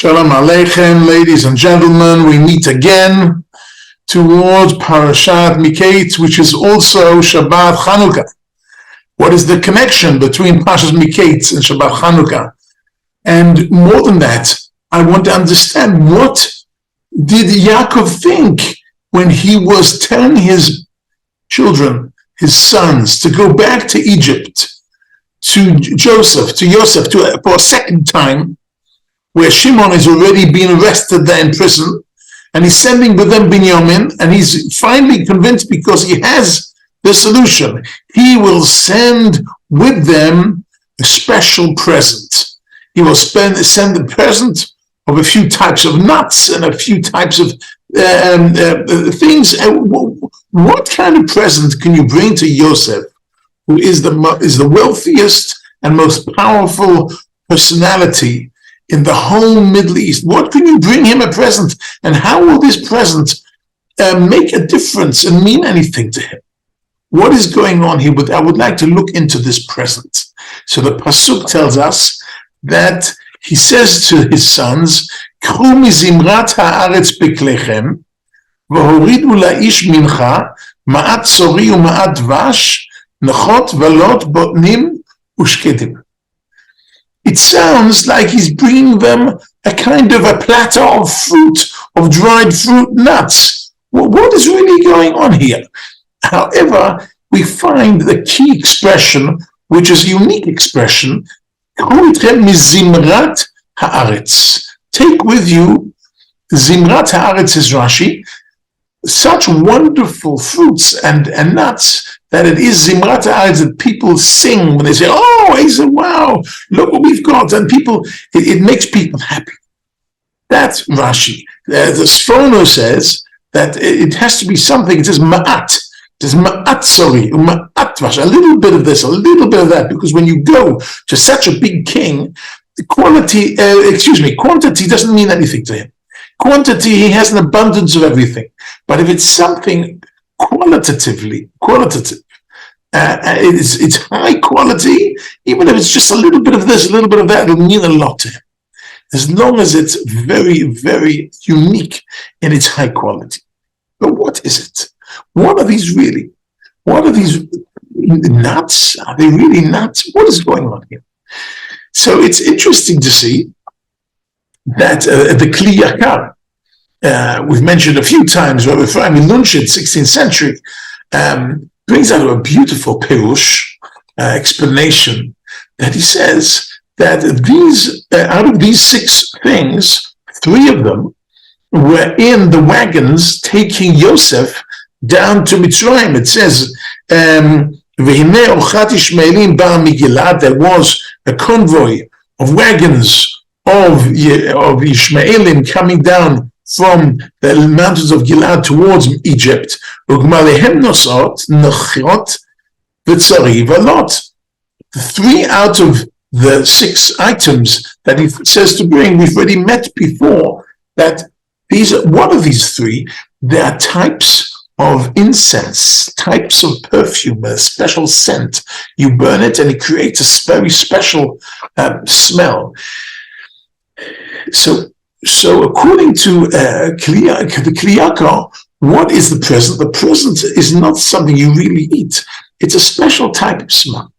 Shalom Aleichem, ladies and gentlemen. We meet again towards Parashat Miketz, which is also Shabbat Chanukah. What is the connection between Parashat Miketz and Shabbat Chanukah? And more than that, I want to understand, what did Yaakov think when he was telling his children, his sons, to go back to Egypt, to Yosef, for a second time, where Shimon has already been arrested there in prison, and he's sending with them Binyamin, and he's finally convinced, because he has the solution. He will send with them a special present. He will send a present of a few types of nuts and a few types of things. What kind of present can you bring to Yosef, who is the wealthiest and most powerful personality in the whole Middle East? What can you bring him a present, and how will this present make a difference and mean anything to him? What is going on here? I would like to look into this present. So the Pasuk tells us that he says to his sons, "K'chu mizimrat haaretz beklechem, v'horidu la'ish mincha, ma'at sori u'ma'at dvash, nechot v'lot botnim ushkedim." It sounds like he's bringing them a kind of a platter of fruit, of dried fruit, nuts. What is really going on here? However, we find the key expression, which is a unique expression, mizimrat haaretz. Take with you, zimrat haaretz is Rashi, such wonderful fruits and nuts, that it is zimrat haaretz that people sing when they say, "Oh, he said, wow, look what we've got," and people, it makes people happy. That's Rashi. The Sforno says that it has to be something. It says ma'at. It says ma'at sori, ma'at vash, a little bit of this, a little bit of that, because when you go to such a big king, quantity doesn't mean anything to him. Quantity, he has an abundance of everything. But if it's something qualitative, it's high quality, even if it's just a little bit of this, a little bit of that, it'll mean a lot to him, as long as it's very, very unique in its high quality. But what is it? What are these really? What are these nuts? Are they really nuts? What is going on here? So it's interesting to see that the Kli Yakar, we've mentioned a few times, Rabbi Ephraim Lunshed, 16th century, brings out a beautiful Perush explanation, that he says that these, out of these 6 things, 3 of them were in the wagons taking Yosef down to Mitzrayim. It says, there was a convoy of wagons of Ishmaelim coming down from the mountains of Gilad towards Egypt. 3 out of the 6 items that he says to bring, we've already met before, that what are these 3? They are types of incense, types of perfume, a special scent. You burn it and it creates a very special smell. So according to the Kli Yakar, what is the present? The present is not something you really eat. It's a special type of smell.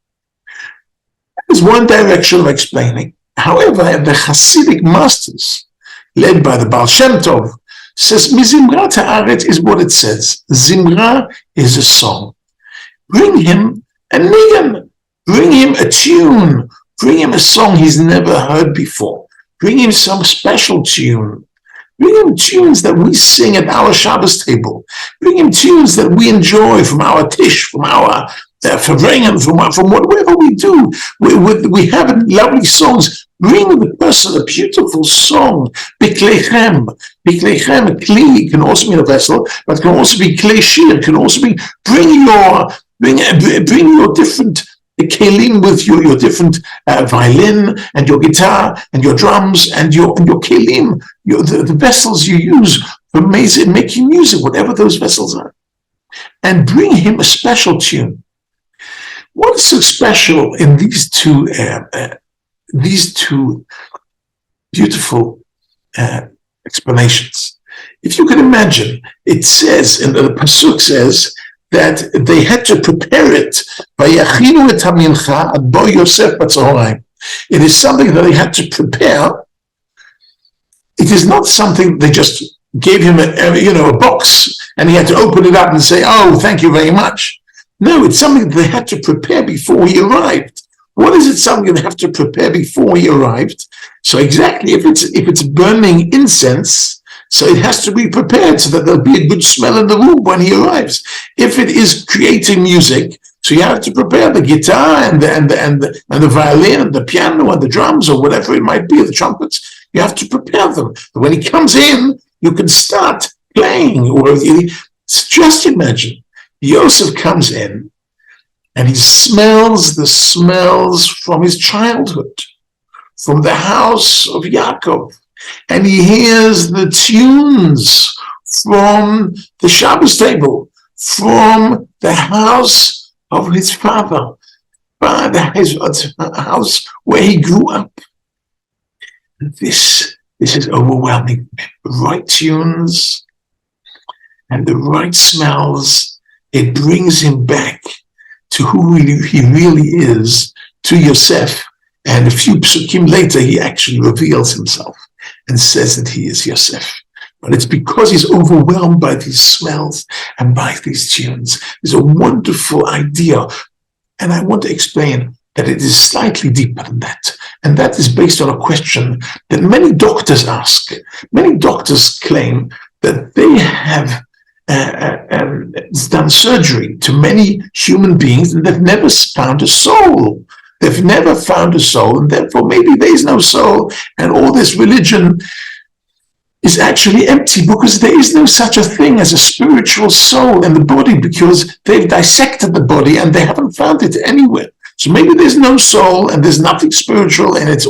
That is one direction of explaining. However, the Hasidic masters, led by the Baal Shem Tov, says Mizimrat haaretz is what it says. Zimra is a song. Bring him a nigan. Bring him a tune. Bring him a song he's never heard before. Bring him some special tune. Bring him tunes that we sing at our Shabbos table. Bring him tunes that we enjoy from our tish, from our Fabrengen, from whatever we do. We have lovely songs. Bring the person a beautiful song. Biklechem. Biklechem, a kli, can also mean a vessel, but can also be klei shir, can also be, bring your different kelim with you, your different violin and your guitar and your drums and your kelim, the vessels you use for making music, whatever those vessels are. And bring him a special tune. What is so special in these two beautiful explanations. If you can imagine, it says, and the Pasuk says, that they had to prepare it. It is something that they had to prepare. It is not something they just gave him a box and he had to open it up and say, oh, thank you very much. No, it's something they had to prepare before he arrived. What is it something they have to prepare before he arrived? So exactly, if it's burning incense, so it has to be prepared so that there'll be a good smell in the room when he arrives. If it is creating music, so you have to prepare the guitar and the violin and the piano and the drums or whatever it might be, the trumpets. You have to prepare them. But when he comes in, you can start playing. Just imagine, Yosef comes in and he smells the smells from his childhood, from the house of Yaakov. And he hears the tunes from the Shabbos table, from the house of his father, his house where he grew up. This is overwhelming. The right tunes and the right smells, it brings him back to who he really is, to Yosef. And a few psukim later, he actually reveals himself and says that he is Yosef. But it's because he's overwhelmed by these smells and by these tunes. There's a wonderful idea. And I want to explain that it is slightly deeper than that. And that is based on a question that many doctors ask. Many doctors claim that they have done surgery to many human beings and they've never found a soul. They've never found a soul, and therefore maybe there is no soul, and all this religion is actually empty because there is no such a thing as a spiritual soul in the body, because they've dissected the body and they haven't found it anywhere. So maybe there's no soul and there's nothing spiritual, and it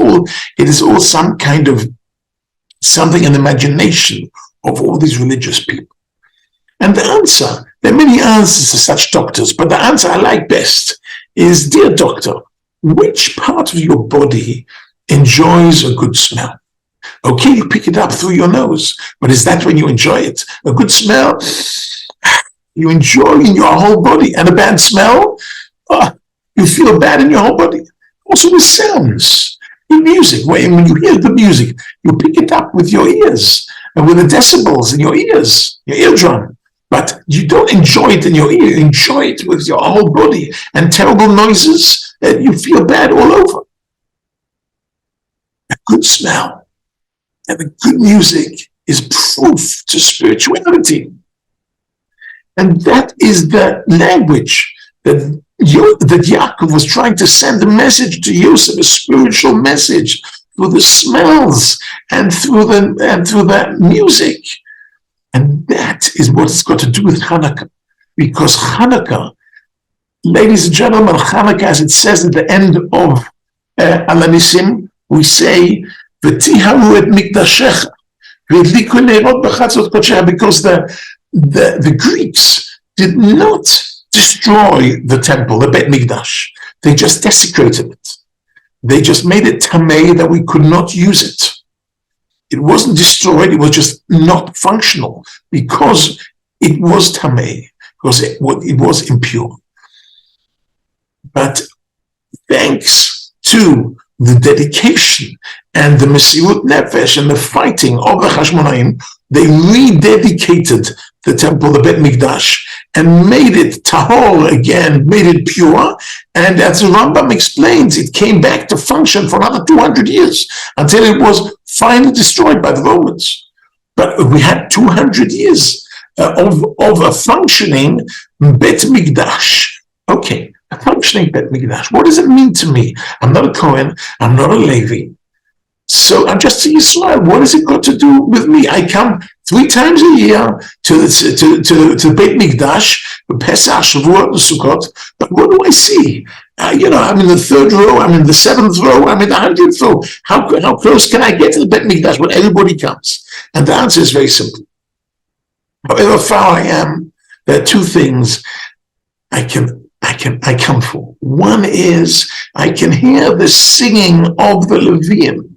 is all some kind of something in the imagination of all these religious people. And the answer, there are many answers to such doctors, but the answer I like best is, dear doctor, which part of your body enjoys a good smell? Okay, you pick it up through your nose, but is that when you enjoy it? A good smell, you enjoy in your whole body, and a bad smell, you feel bad in your whole body. Also with sounds, in music, when you hear the music, you pick it up with your ears, and with the decibels in your ears, your eardrum. But you don't enjoy it in your ear, you enjoy it with your whole body, and terrible noises, you feel bad all over. A good smell and a good music is proof to spirituality. And that is the language that Yaakov was trying to send a message to Yosef, a spiritual message, through the smells and through the music. And that is what it's got to do with Hanukkah. Because Hanukkah, ladies and gentlemen, Hanukkah, as it says at the end of Al Hanisim, we say, V'tiharu et mikdashecha, v'yidliku neirot b'chatzot kodesh, because the Greeks did not destroy the temple, the Bet Mikdash. They just desecrated it. They just made it tamei, that we could not use it. It wasn't destroyed, it was just not functional because it was tamei, because it was impure. But thanks to the dedication and the Mesirut Nefesh and the fighting of the Hashmonaim, they rededicated the temple, the Bet Mikdash, and made it tahor again, made it pure. And as the Rambam explains, it came back to function for another 200 years until it was finally destroyed by the Romans. But we had 200 years of a functioning Bet Mikdash. Okay, a functioning Bet Mikdash. What does it mean to me? I'm not a Kohen, I'm not a Levi. So I'm just a Yisrael. What has it got to do with me? I come 3 times a year to the Beit Mikdash, Pesach, Shavuot, and Sukkot. But what do I see? I'm in the 3rd row, I'm in the 7th row, I'm in the 100th row. How close can I get to the Beit Mikdash when everybody comes? And the answer is very simple. However far I am, there are 2 things I come for. One is I can hear the singing of the Levium.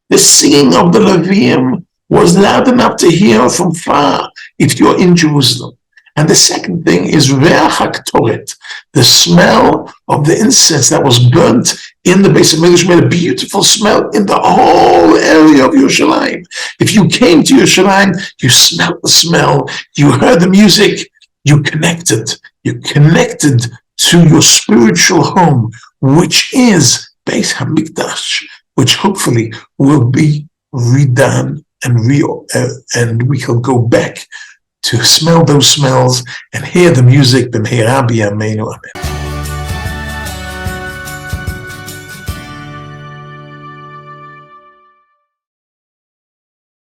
The singing of the Levium was loud enough to hear from far if you're in Jerusalem. And the second thing is Reach HaKtoret, the smell of the incense that was burnt in the Beis HaMikdash made a beautiful smell in the whole area of Yerushalayim. If you came to Yerushalayim, you smelled the smell, you heard the music, you connected to your spiritual home, which is Beis HaMikdash, which hopefully will be redone and we can go back to smell those smells and hear the music. B'mehera b'yameinu, amen.